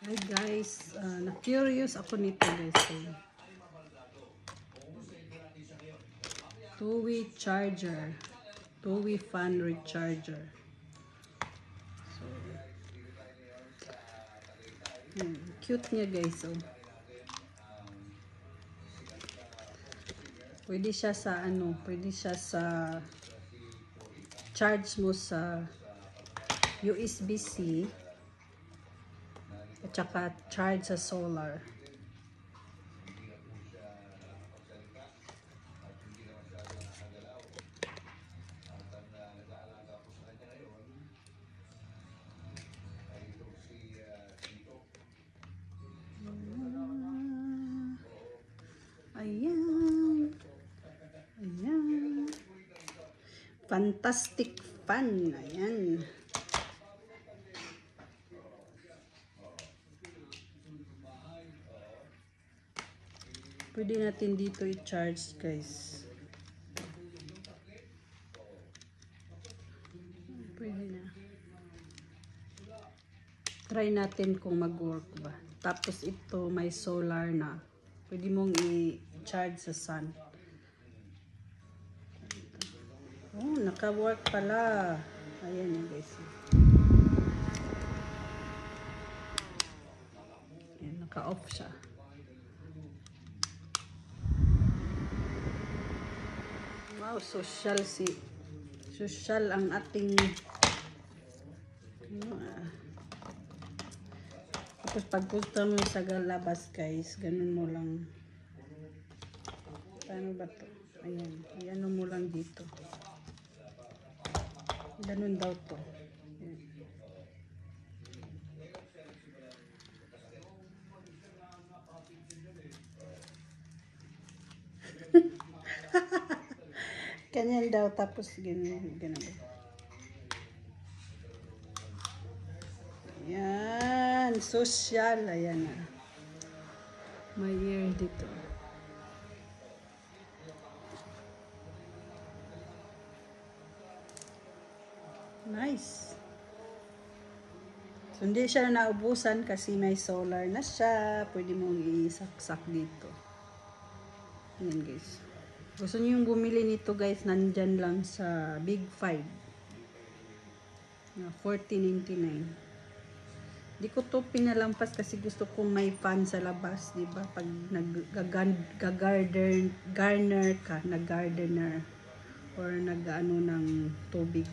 Hi guys, na-curious ako nito guys. Two-way charger. Two-way fan recharger. So, cute niya guys. So, pwede siya sa pwede siya sa charge mo sa USB-C at saka charge sa solar. Ayan. Ayan. Fantastic fan. Ayan. Pwede natin dito i-charge guys. Pwede na. Try natin kung mag-work ba. Tapos ito may solar na. Pwede mong i-charge sa sun. Oh, naka-work pala. Ayan yun guys. Ayan, naka-off siya. Wow, social ang ating tapos pagpunta mo sa labas guys, ganun mo lang. Paano ba to? Ayan, ano mo lang dito. Ganun daw to. Ayan. Ganyan daw, tapos ganun. Ayan, social. Ayan na. May ear dito. Nice. So, hindi siya naubusan kasi may solar na siya. Pwede mong isaksak dito. Ayan guys. Gusto niyo yung bumili nito guys, nandyan lang sa Big 5. Na $14.99. Di ko to pinalampas kasi gusto kong may fan sa labas, di ba? Pag nag-gardener ka, nag-gardener or nag-ano ng tubig,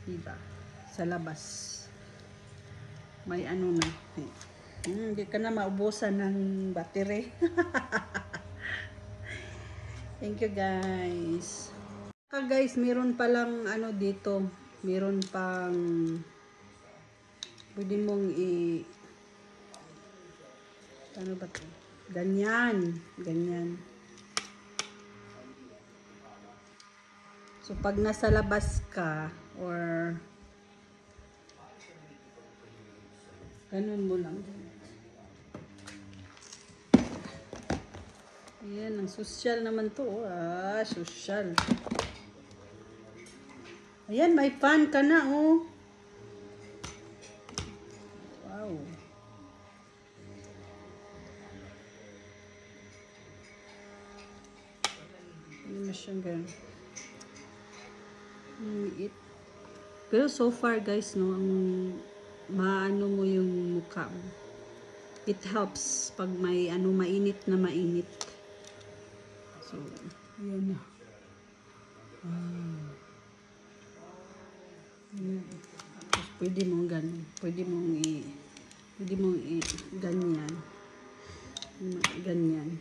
di ba? Sa labas. May ano na. Hindi ka na maubusan ng battery. Thank you guys. Guys, meron palang ano dito. Meron pang pwede mong ano ba to? Ganyan. So pag nasa labas ka or ganun mo lang. Ayan, ang social naman to. Social. Ayan, may fan ka na, oh. Wow. Hindi na siyang ganun. Pero so far, guys, no, ang maano mo yung mukha mo. It helps pag may ano, mainit na mainit. So, ayan na. Tapos pwede mong ganun. Pwede mong ganyan. Ganyan.